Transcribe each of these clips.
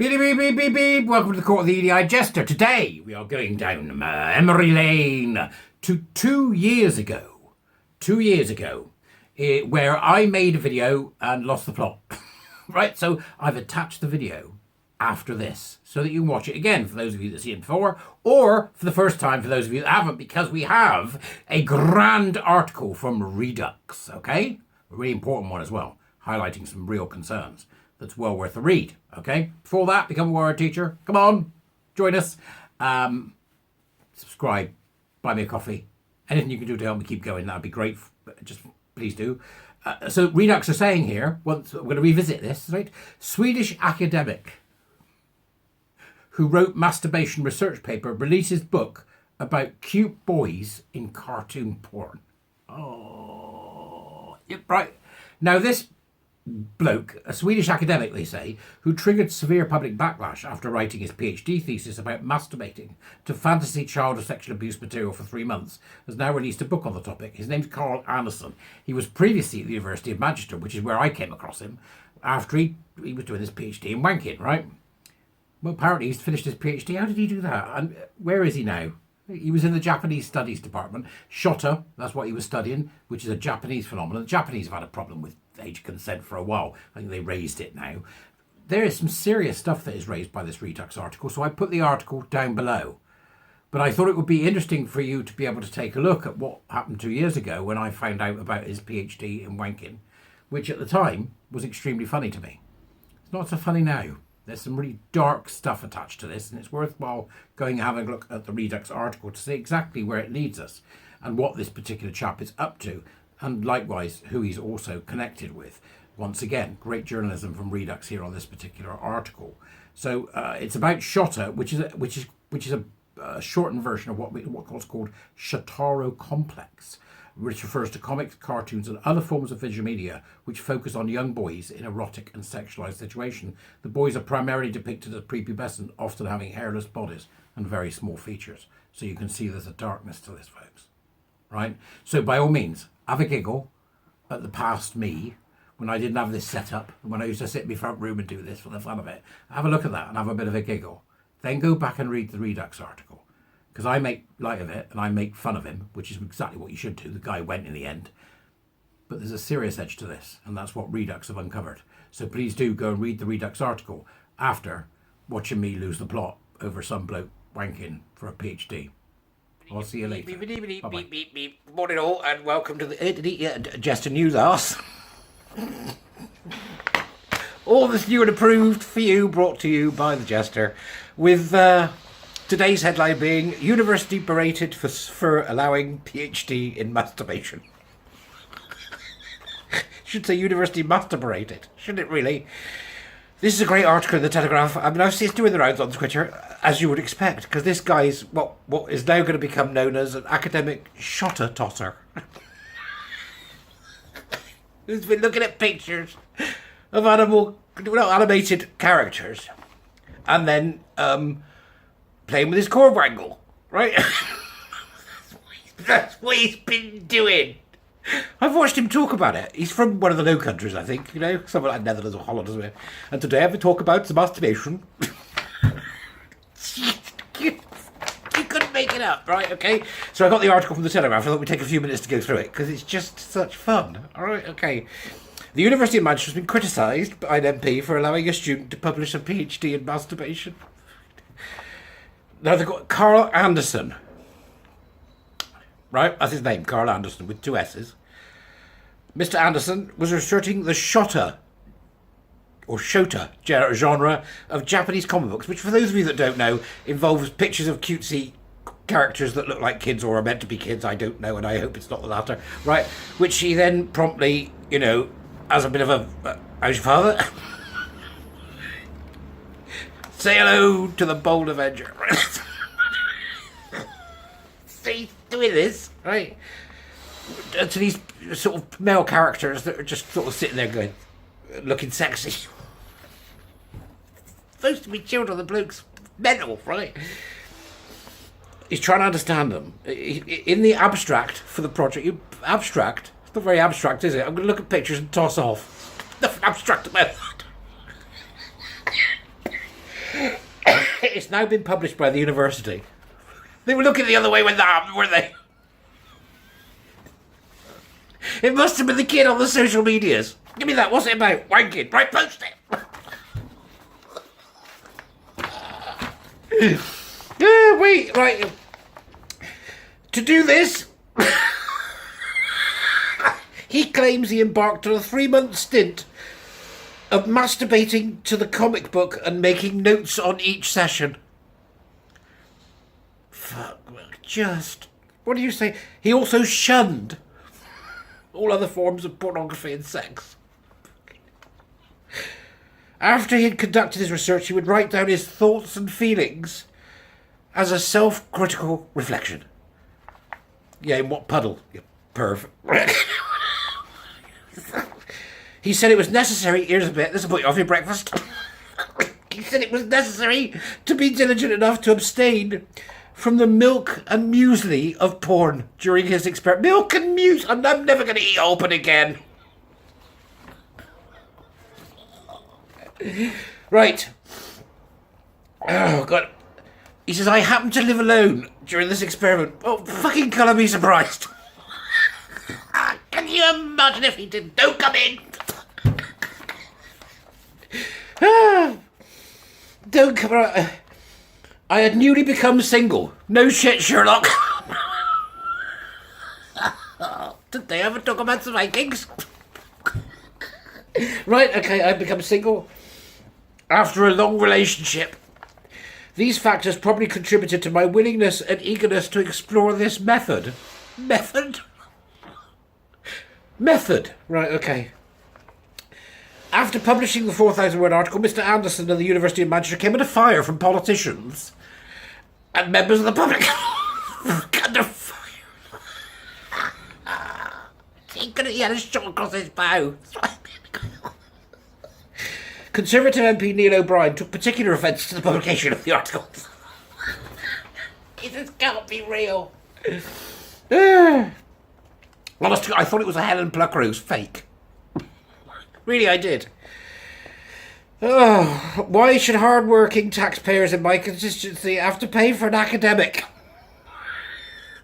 Beep, beep, beep, beep, beep. Welcome to the court of the Edijester. Today we are going down memory lane to 2 years ago. 2 years ago, where I made a video and lost the plot. Right, so I've attached the video after this so that you can watch it again for those of you that see it before, or for the first time for those of you that haven't, because we have a grand article from Redux, okay? A really important one as well, highlighting some real concerns. That's well worth a read, okay? Before that, become a warrior teacher. Come on, join us. Subscribe, buy me a coffee. Anything you can do to help me keep going, that'd be great. Just please do. So Redux are saying here, we're going to revisit this, right? Swedish academic who wrote masturbation research paper releases book about cute boys in cartoon porn. Oh, yep, right. Now this bloke, a Swedish academic, they say, who triggered severe public backlash after writing his PhD thesis about masturbating to fantasy child or sexual abuse material for 3 months, has now released a book on the topic. His name's Carl Anderson. He was previously at the University of Manchester, which is where I came across him, after he was doing his PhD in wanking, right? Well, apparently he's finished his PhD. How did he do that? And where is he now? He was in the Japanese Studies department. Shota, that's what he was studying, which is a Japanese phenomenon. The Japanese have had a problem with age consent for a while. I think they raised it now. There is some serious stuff that is raised by this Redux article, so I put the article down below. But I thought it would be interesting for you to be able to take a look at what happened 2 years ago when I found out about his PhD in wanking, which at the time was extremely funny to me. It's not so funny now. There's some really dark stuff attached to this, and it's worthwhile going and having a look at the Redux article to see exactly where it leads us and what this particular chap is up to, and likewise who he's also connected with. Once again, great journalism from Redux here on this particular article. So it's about Shota, which is a shortened version of what's called Shotaro complex, which refers to comics, cartoons, and other forms of visual media which focus on young boys in erotic and sexualized situation. The boys are primarily depicted as prepubescent, often having hairless bodies and very small features. So you can see there's a darkness to this, folks. Right? So by all means, have a giggle at the past me when I didn't have this set up, when I used to sit in my front room and do this for the fun of it. Have a look at that and have a bit of a giggle. Then go back and read the Redux article, because I make light of it and I make fun of him, which is exactly what you should do. The guy went in the end. But there's a serious edge to this, and that's what Redux have uncovered. So please do go and read the Redux article after watching me lose the plot over some bloke wanking for a PhD. I'll see you later. Bye-bye. Morning all, and welcome to the Edijester News Arse. All this new and approved for you, brought to you by the Jester, with today's headline being University berated for allowing PhD in masturbation. Should say University masturberated, shouldn't it really? This is a great article in the Telegraph. I mean, I've seen it doing the rounds on Twitter, as you would expect, because this guy's what is now going to become known as an academic shotter tosser. Who's been looking at pictures of animated characters, and then playing with his cord wangle, right? That's what he's been doing. I've watched him talk about it. He's from one of the Low Countries, I think, somewhere like Netherlands or Holland or something. And today I have to talk about some masturbation. You couldn't make it up, right? Okay. So I got the article from the Telegraph. I thought we'd take a few minutes to go through it because it's just such fun. All right. Okay. The University of Manchester has been criticised by an MP for allowing a student to publish a PhD in masturbation. Now they've got Carl Anderson. Right, that's his name, Carl Anderson, with 2 S's. Mr. Anderson was asserting the Shota genre of Japanese comic books, which, for those of you that don't know, involves pictures of cutesy characters that look like kids or are meant to be kids. I don't know, and I hope it's not the latter. Right, which he then promptly, as a bit of a, how's your father? Say hello to the bold Avenger. See, doing this, right? To these sort of male characters that are just sort of sitting there going, looking sexy. Supposed to be children, the bloke's mental, right? He's trying to understand them. In the abstract for the project, abstract, it's not very abstract, is it? I'm going to look at pictures and toss off. Nothing abstract about that. It's now been published by the university. They were looking the other way when that happened, weren't they? It must have been the kid on the social medias. Give me that. What's it about? Wanking. Right, post it. Wait, right. To do this, he claims he embarked on a 3-month stint of masturbating to the comic book and making notes on each session. Fuck, just... What do you say? He also shunned all other forms of pornography and sex. After he had conducted his research, he would write down his thoughts and feelings as a self-critical reflection. Yeah, in what puddle, you perv. He said it was necessary, here's a bit, this will put you off your breakfast. He said it was necessary to be diligent enough to abstain from the milk and muesli of porn during his experiment. Milk and muesli, I'm never going to eat open again. Right. Oh, God. He says, I happened to live alone during this experiment. Oh, fucking colour me surprised. Can you imagine if he did? Don't come in. Don't come out. I had newly become single. No shit, Sherlock. Did they ever talk about the Vikings? Right, okay, I've become single after a long relationship. These factors probably contributed to my willingness and eagerness to explore this method. Method? Right, okay. After publishing the 4,000-word article, Mr. Anderson of the University of Manchester came under fire from politicians and members of the public. Under fire. He had a shot across his bow. Conservative MP Neil O'Brien took particular offence to the publication of the article. This can't be real. Honestly, I thought it was a Helen Pluckrose fake. Really, I did. Oh, why should hard-working taxpayers in my constituency have to pay for an academic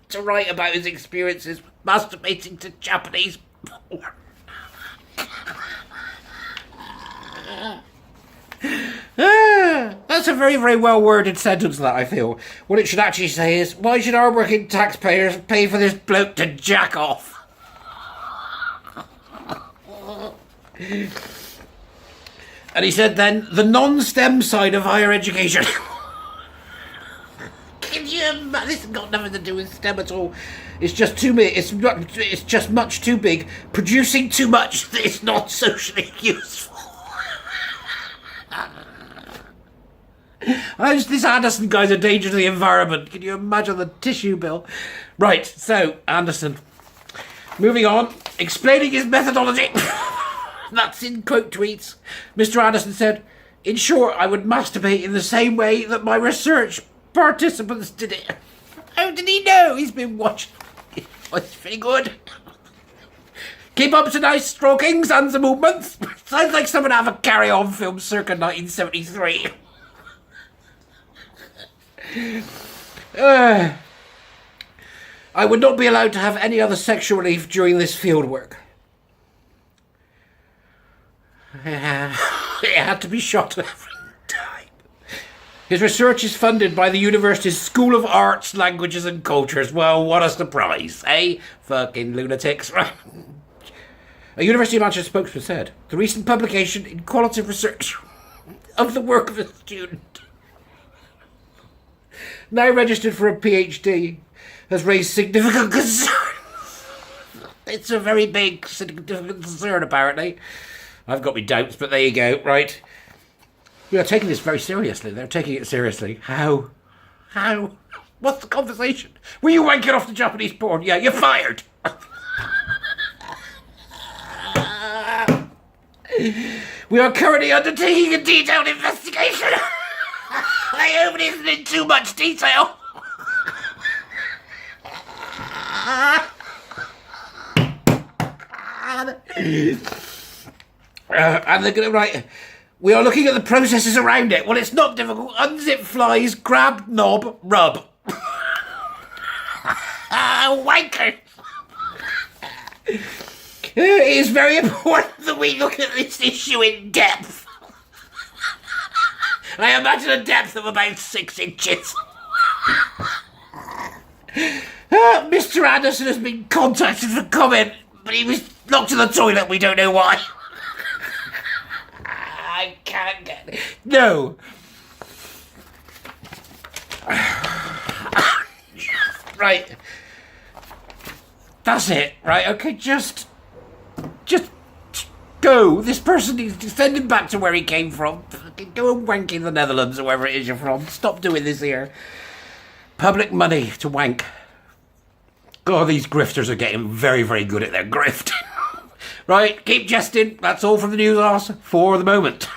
to write about his experiences masturbating to Japanese porn? That's a very, very well-worded sentence, that, I feel. What it should actually say is, why should hard-working taxpayers pay for this bloke to jack off? And he said then, the non-STEM side of higher education. Can you imagine? This has got nothing to do with STEM at all. It's just too big. It's just much too big, producing too much that it's not socially useful. This Anderson guy's a danger to the environment. Can you imagine the tissue bill? Right, so, Anderson. Moving on. Explaining his methodology. That's in quote tweets. Mr. Anderson said, in short, I would masturbate in the same way that my research participants did it. How did he know? He's been watching. Oh, it's pretty good. Keep up to nice strokings and the movements. Sounds like someone have a carry-on film circa 1973. I would not be allowed to have any other sexual relief during this field work. It had to be shot every time. His research is funded by the university's School of Arts, Languages and Cultures. Well, what a surprise, eh? Fucking lunatics, right? A University of Manchester spokesman said, the recent publication in qualitative research of the work of a student, now registered for a PhD, has raised significant concern. It's a very big, significant concern, apparently. I've got my doubts, but there you go, right? We are taking this very seriously. They're taking it seriously. How? What's the conversation? Were you wanking off the Japanese porn? Yeah, you're fired. We are currently undertaking a detailed investigation. I hope it isn't in too much detail. And they're going to write, We are looking at the processes around it. Well, it's not difficult. Unzip flies, grab, knob, rub. Wanker! It is very important that we look at this issue in depth. I imagine a depth of about 6 inches. Mr. Anderson has been contacted for comment, but he was locked in the toilet. We don't know why. I can't get it. No. Right. That's it. Right. Okay. Just go. This person needs to send him back to where he came from. Go and wank in the Netherlands or wherever it is you're from. Stop doing this here. Public money to wank. God, these grifters are getting very, very good at their grift. Right, keep jesting. That's all from the news arse for the moment.